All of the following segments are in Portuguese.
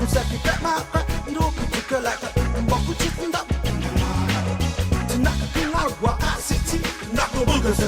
Second that my back, you don't pick a like a buckle chicken up. Tonight, you know what I see, knock the boogers.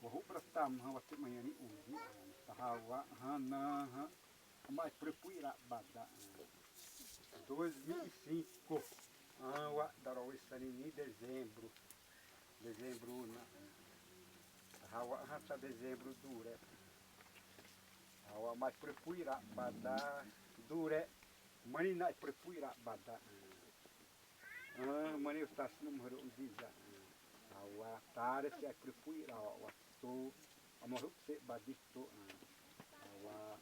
Vou prestar uma manhã ni uji, tahawa hana mais prepuira bada 2005 awa darawissani ni dezembro na tahawa hata dezembro dure tahawa mais prepuira bada dure mani na prepuira bada mani ustas numero ujiza tahawa tare se prepuira waktu amahuk se badito tahawa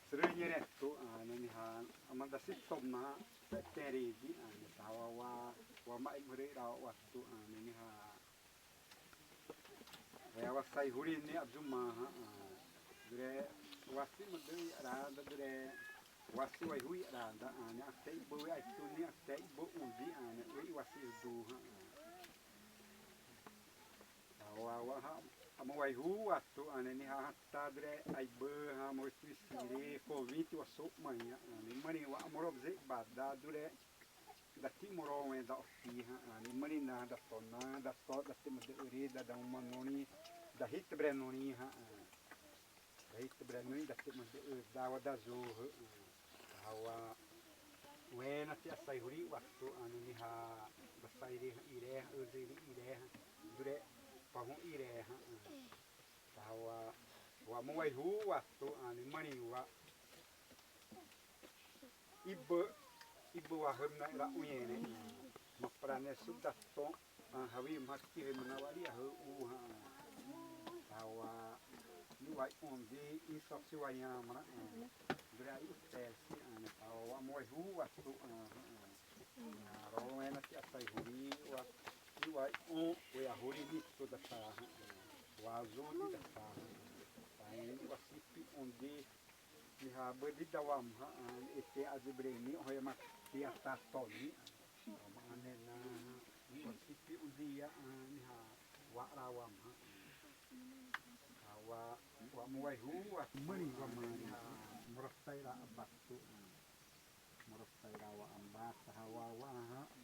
serunya neto nanihan amanda sitoma teredi tahawa wa mai gurera waktu naniha ya wasai hurini abjuma dure wasi mudui arada dure wasi wai hui arada ani akai bo ai tuni akai bo uji ani wi wasi du tahawa amawai hu waktu ani ha tadre ai berha mo sisire convite wa sok manhã ani mani wa amorobze bada dure da timoro en da ofia ani mani na da tona da so da tema de ureda da uma noni da hit brenoni ha da hit brenoni da tema de da wa da zo hawa wena ti asai huri waktu ani ha da saire ire uziri ire dure pahun ire ha tahawa wa mawai hu waktu ani mani wa ibu wa hemna ira uyene maprane sudato hawi makki hemna wari ha tahawa ni wa onde insopsi wa yamra dura utesi ani tahawa mawai hu waktu ro ena ti asai huri wa ni wa on wa huri ni sudata wa azuli da ini wasipi onde liha bedi dawam ete azibreni hoya dia tatoni manena wasipi udia liha wa rawam wa muai hu wa mani wa mani murastaira abatu murastaira wa ambata hawa wa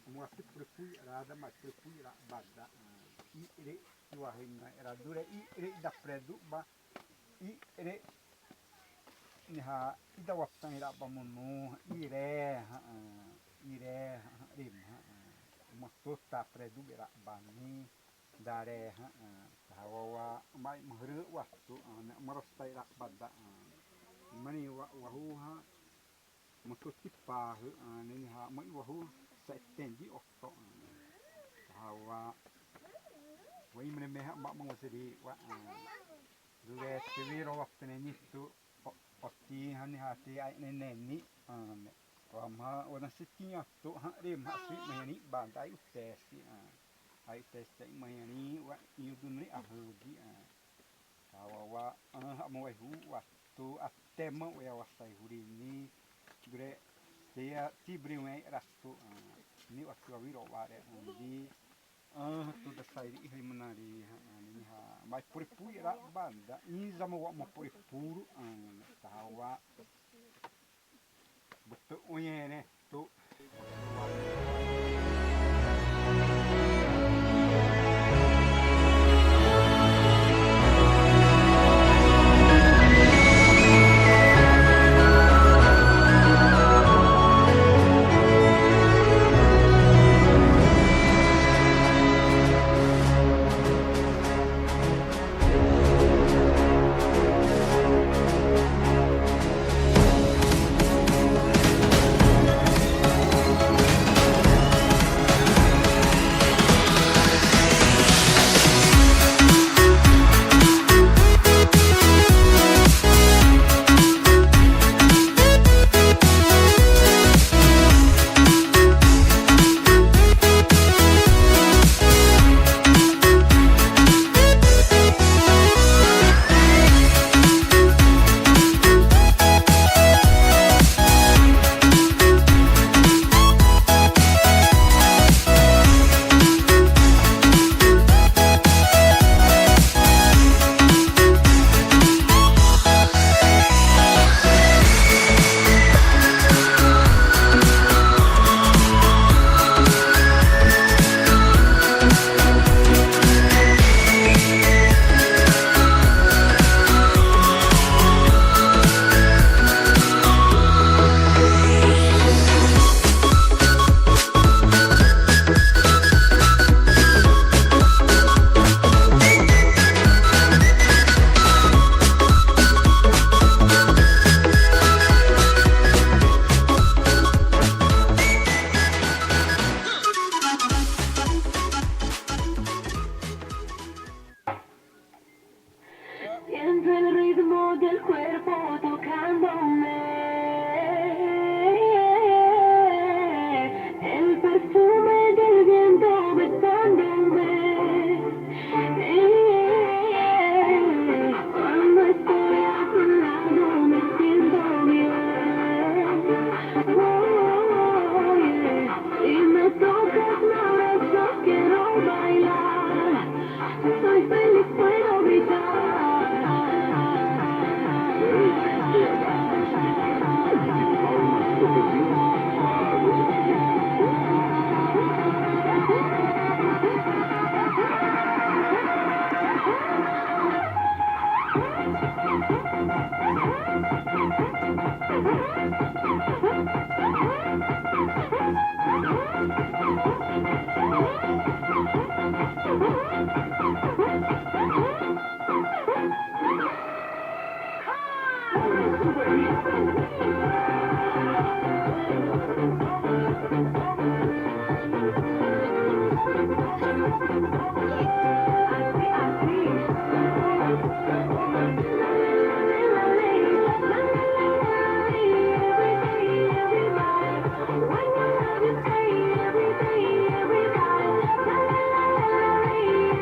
muasip prefui rada ma prefui ra bada ire wa hinna era dure ire da predu ba ire niha ida waktan ira bamunu ire rim mostota predu ira bani dare hawa mai mahru waktu marasta ira bada mani wahuha motosti pa niha mai wahu setendi okto hawa wai menemeha mbak mengusiri wa dure tiwiro waktu nitu Oti hani hati ai neneni ane. Wama ona setinha to rem hasi mani bandai o teste ai teste mani wa yuduni ahudi tawa mo hu tu até mão é o açaí hurini gre tea tibriwe rasto ni o tu viro vare di tu da sai ri manari ni ha mai por puira banda ni zamo mo por puro tawa betul oyene tu Siento el ritmo del cuerpo tocándome, el perfume del viento besándome. Cuando estoy a tu lado me siento bien. Oh, yeah. Si me tocas, me abrazas, quiero bailar. Soy feliz, puedo gritar.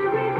Every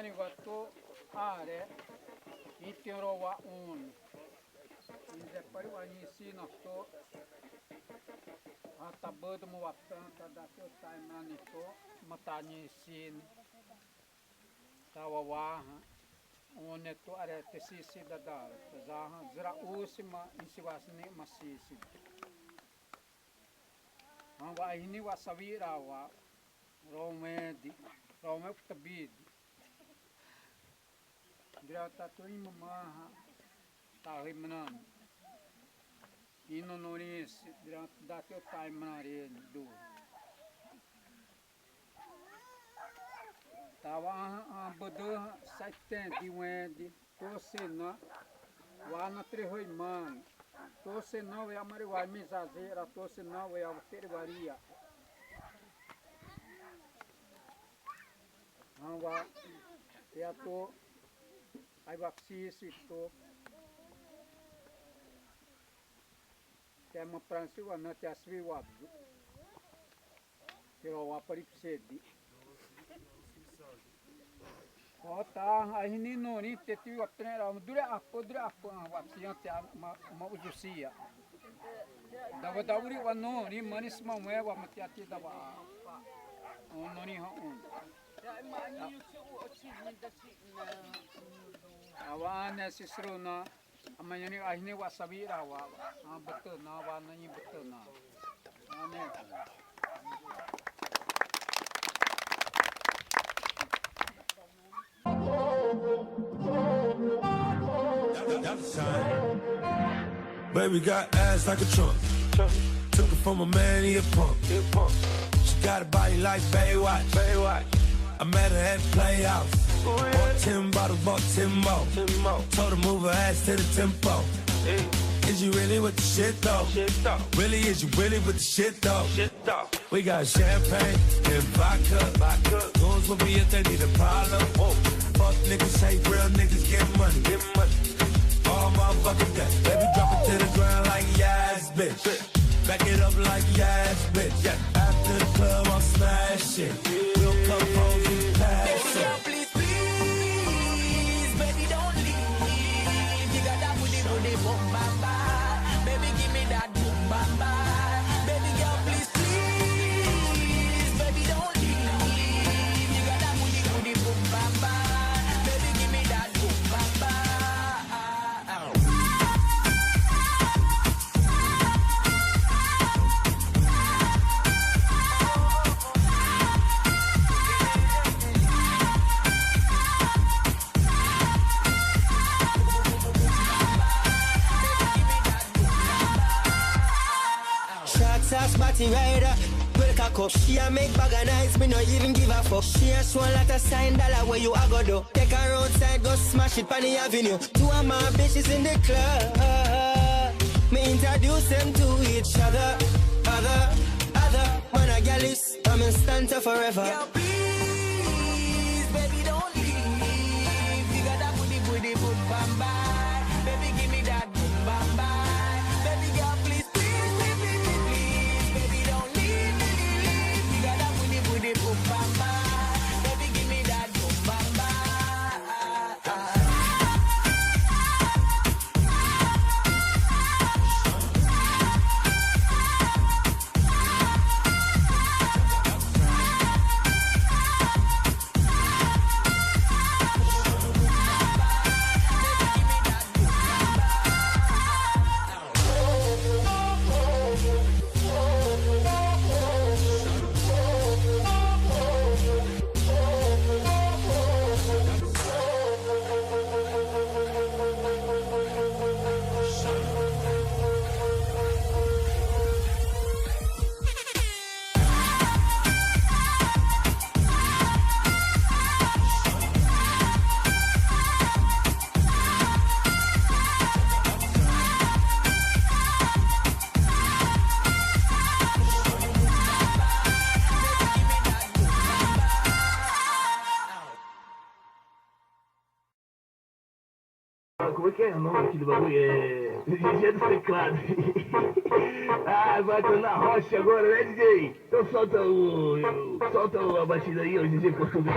maniwato are itiro wa un inze pariwa nisi no to atabado mo watanta da to taimani to matani sin tawawa one to are tesisi da dar zaha zra usima insiwasni masisi wa ini wa savira wa Rome tabidi dirata to imama tahimanan ino nonis dirata dati taimanare do tawa bodo saiten diwendi to sena wana trehoi man to sena we amari wa misazera to sena we avterivaria Hawa ya to ai vaccisi to tema pransi wa na tiasvi wa kiro wa paripsedi Ota ahini no ni teti wa trera dure akko wa sia ma ujusia dawa dawri wa no ni manis ma we wa matiati dawa no ni ha awan sisruna amanyani ahni wa sabira wa betul na wa nani betul na ane Baby got ass like a trunk. Took it from a man, he a punk. She got a body like Baywatch. I met her at the Playhouse. Bought 10 bottles, bought 10 more. Told her move her ass to the tempo. Is you really with the shit though? Really, is you really with the shit though? We got champagne and vodka. Goons with me if they need a problem. Fuck niggas, say real niggas get money. All motherfucking day. Baby, drop it to the ground like yes, bitch. Back it up like yes, bitch. After the club, I'm smashing. We'll come home and pass it. Please, please, baby, don't leave. You got that booty, boom, bamba. Baby, give me that boom, bamba. Baby girl, please, please, baby, don't leave. You got that booty, boom, bamba. Baby, give me that boom, bamba. Spotty rider, well cock up. She a make bag of nights, me no even give a fuck. She a show a lot of sign dollar where you a go do. Take her outside, go smash it on the avenue. Two of my bitches in the club. Me introduce them to each other. Other, man a gal is, I'm in stanza forever. Girl, please, baby, don't leave. You got that booty, boom, bamba. Baby, give me that boom, bamba. Baby girl, please, please, baby, don't leave. You got that booty, boom, bamba. Baby, give me that boom, bamba. Como é que é o nome aqui do bagulho? DJ do teclado. Ah, vai tô na rocha agora, né, DJ? Então solta a batida aí, o DJ português.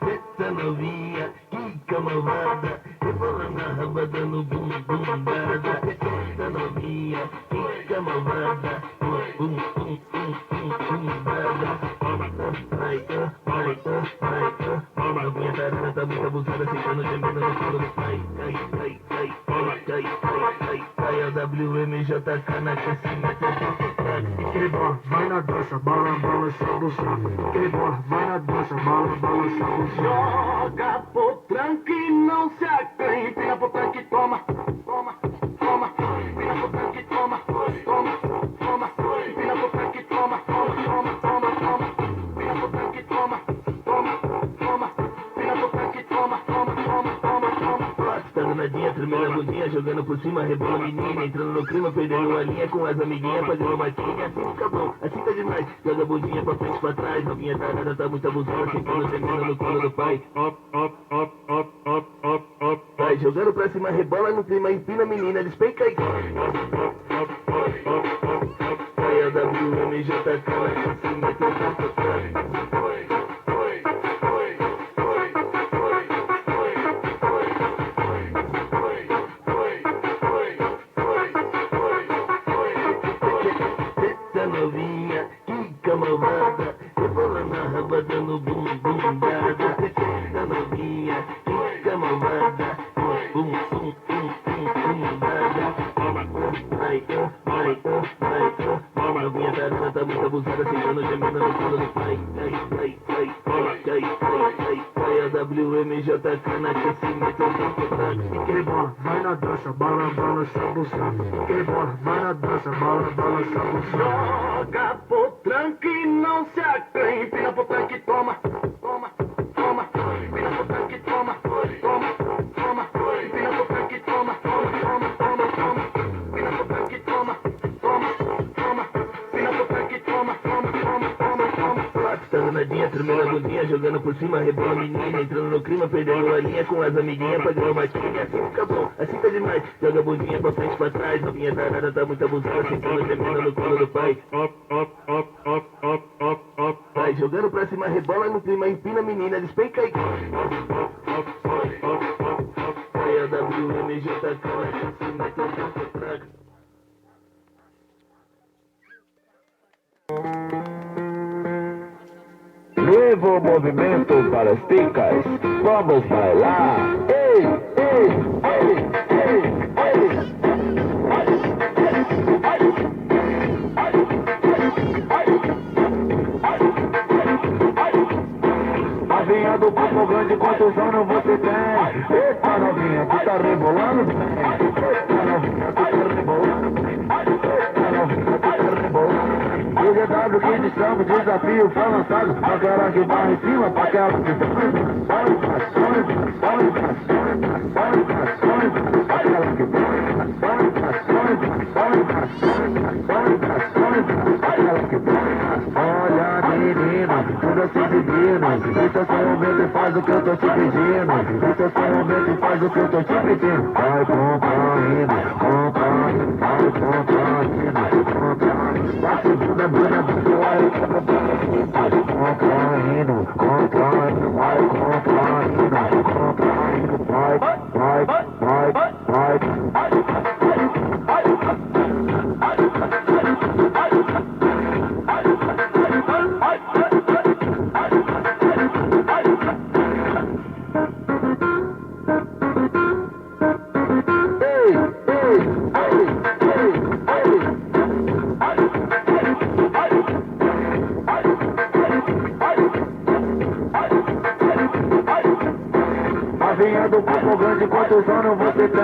Eita novinha, que camalvada, rebolando a raba dando bum bum dada. Eita novinha, que camalvada, bum bum dada. A novinha tarana tá muito abusada, sentando, gemendo no colo do pai. Cai, a WMJK na aquecimento. Aquele bola, vai na dança, bala, balança a buceta. Aquele bola, vai na dança, bala, balança a buceta. Joga pro tranque e não se acanhe. Pina pro tranque, toma. Pina pro tranque, toma. Pina pro tranque, toma. Pina pro tranque, toma. Pina pro tranque, toma. Tá danadinha, tremendo a bundinha, jogando por cima, rebola a menina, entrando no clima, perdendo a linha com as amiguinhas, fazendo maquinha, assim fica bom, assim tá demais. Joga a bundinha pra frente, pra trás, novinha tarada, tá muito abusada, sentando, gemendo no colo do pai. Vai jogando pra cima, rebola no clima, empina a menina, despenca e vai a WMJK na cacimento. Novinha, que camalvada, rebolando a raba dando bum bum dada. Eita novinha, que camalvada, bum dada. Vai, novinha tarana tá muito abusada, sentando, gemendo no colo do pai. Cai, a WMJK na aquecimento. Aquele bola, vai na dança, bala, balança a buceta. Aquele bola, vai na dança, bala, balança a buceta. Joga pro tranque e não se acanhe. Pina pro tranque, toma. Pina pro tranque, toma. Pina pro tranque, toma. Pina pro tranque, toma. Pina pro tranque, toma. Tá danadinha, tremendo a bundinha, jogando por cima, rebola a menina, entrando no clima, perdendo a linha com as amiguinhas, fazendo maquinha, assim fica bom, assim tá demais. Joga a bundinha pra frente, pra trás, novinha tarada, tá muito abusada, sentando, gemendo no colo do pai. Vai jogando pra cima, rebola no clima, empina a menina, despenca e vai a WMJK na cacimento. Nuevo movimento para as ticas. Vamos bailar. Ei, ei, ei, ei, ei. Novinha do Papo Grande, quantos anos você tem? Eita novinha, tu tá rebolando bem. Eita novinha, tu tá rebolando bem. Eita novinha, tu tá rebolando bem. O GW que destrava, desafio foi lançado. Pra aquela que barra em cima, pra aquela que olha menina, tudo assim divino. Então seu momento e faz o que eu tô te pedindo. Então seu momento e faz o que eu tô te pedindo. Vai contraindo, vai contraindo. Vai segunda bunda, vai contraindo, vai contraindo, vai. Novinha do Papo Grande, quantos anos você tem?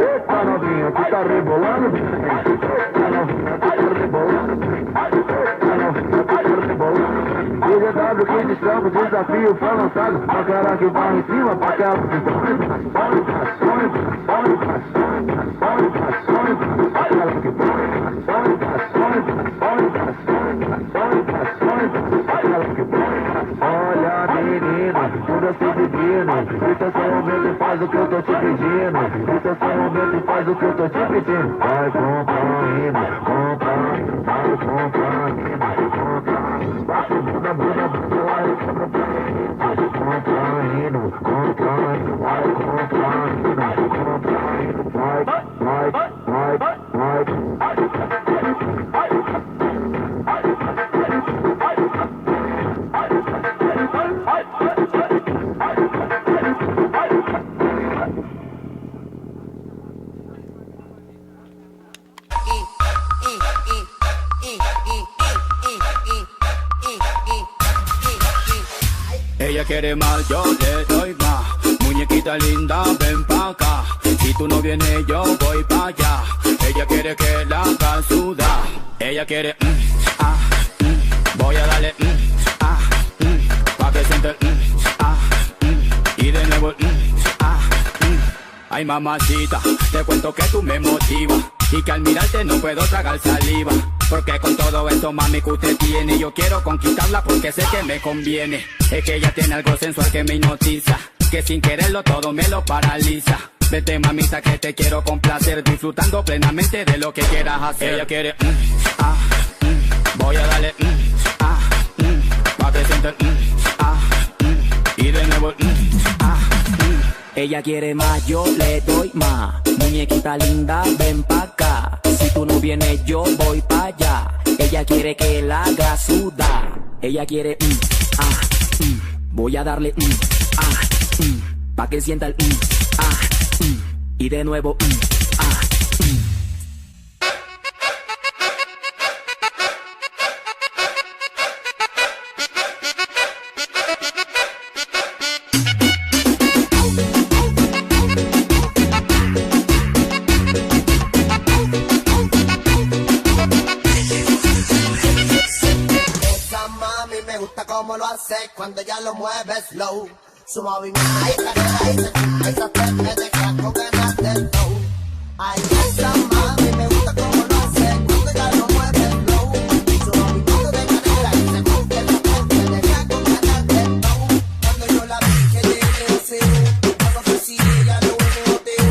Eita novinha, tu tá rebolando bem. Eita novinha, tu tá rebolando bem. Eita novinha, tu tá rebolando bem. O GW que destrava, o desafio foi lançado. Pra aquela que vai em cima, pra aquela que vai. o que eu tô te pedindo. Esse é o seu momento e faz o que eu tô te pedindo. Vai contraindo, contraindo, vai contraindo, contraindo. Vai subindo a bunda, vai contraindo, contraindo, vai contraindo, contraindo. Vai, vai, vai, vai. Ella quiere más, yo le doy más. Muñequita linda, ven pa' acá. Si tú no vienes, yo voy pa' allá. Ella quiere que la haga sudar. Ella quiere, voy a darle, pa' que siente el, y de nuevo el, Ay mamacita, te cuento que tú me motivas y que al mirarte no puedo tragar saliva. Porque con todo eso mami que usted tiene, yo quiero conquistarla porque sé que me conviene. Es que ella tiene algo sensual que me hipnotiza, que sin quererlo todo me lo paraliza. Vete mamita que te quiero complacer, disfrutando plenamente de lo que quieras hacer. Ella quiere, voy a darle, pa' que siente el, y de nuevo el, Ella quiere más, yo le doy más. Muñequita linda, ven pa' acá. Si tú no vienes, yo voy pa' allá. Ella quiere que la haga sudar. Ella quiere, voy a darle, pa' que sienta el, y de nuevo, Como lo hace cuando ella lo mueve slow. Su movimiento esa te me deja con ganas de flow. Ay, esa mami me gusta como lo hace cuando ella lo mueve slow. Su movimiento de cadera esa te me deja con ganas de flow. Cuando yo la vi que llegué al cero, no sé si ella lo boteo.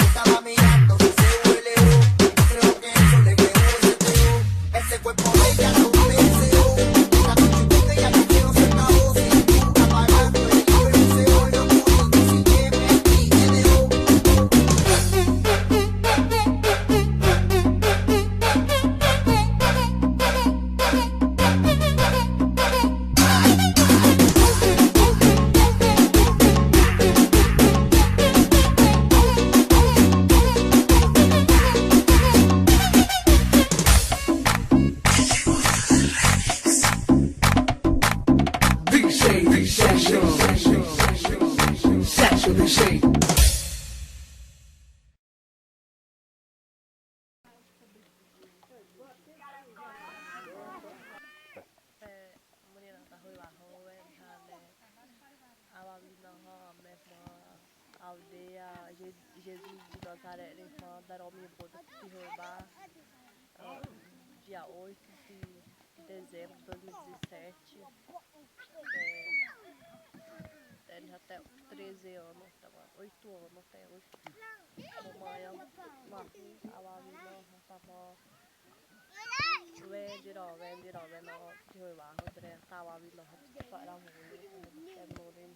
Estaba mirando si se huele. Creo que eso le quedó ese teo. Ese cuerpo de ella no me deseo. Aldeia Jesus de Nazaré, irmã Daromi Boda Tirobá, dia 8 de dezembro de 2017. Ele já tem 13 anos, 8 anos até hoje. Mamãe, Marru, Alawina, Rapamó, Vendiró, Venó, Tirobá, Rodré, Tawawina, Paramu, Norin,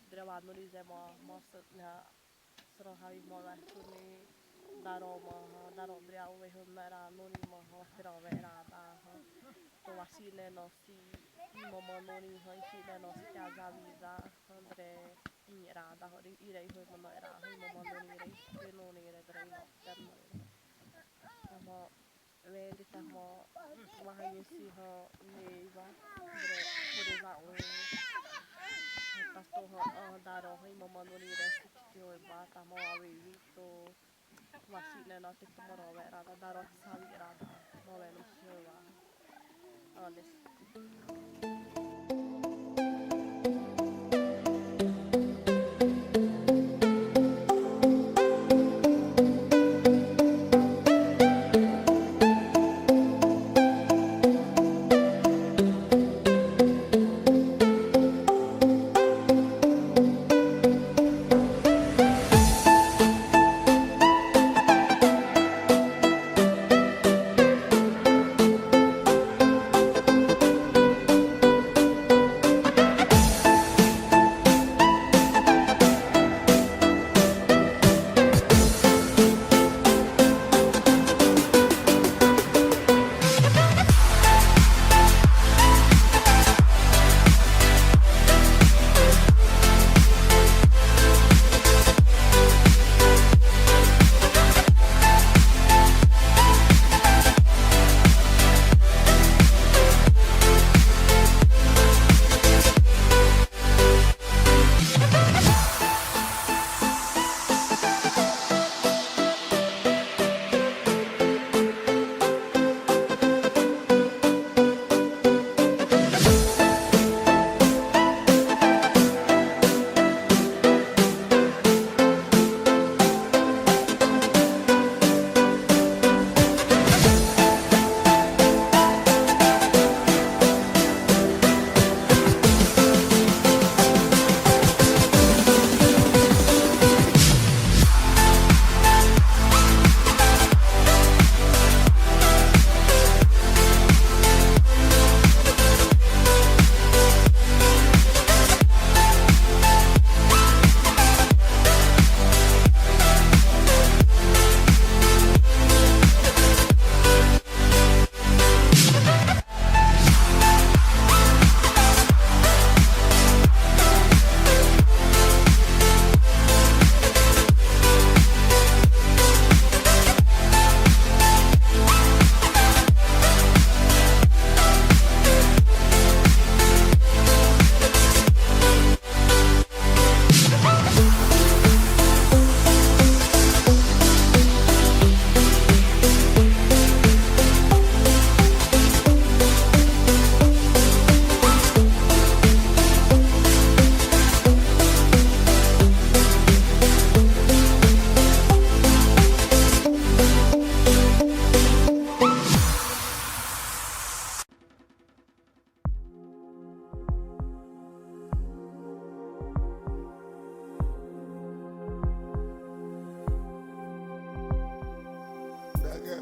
Drama Nuri Zema, Mossa, Srohavi Mola, Suni, Daroma, Darobria, Vehunera, Nuri Moha, Trovera, Tomasine, Nossi, Mama Nuri, Hansine, Nossi, Casaviza, Andre, Irada, Irei, Humana, Mama Nuri, Penoni, Reino, Tamo, Vendi, Tamo, Mahayusi, Neiva, Pureza, Pastor Daroh e Mamanuri Resti Tioba, Tamo Avito, Masine Noti Tomorrow, Rada Daroh Savirada, Noveno Tioba, honest.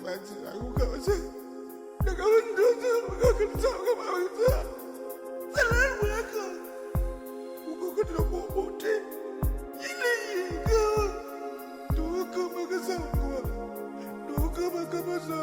baca aku gak usah. Nak kawan dosa, aku akan sama bangsa. Salah mereka. Aku kena buat deh. Ini kau. Doa kau makan sama. Doa kau makan masa.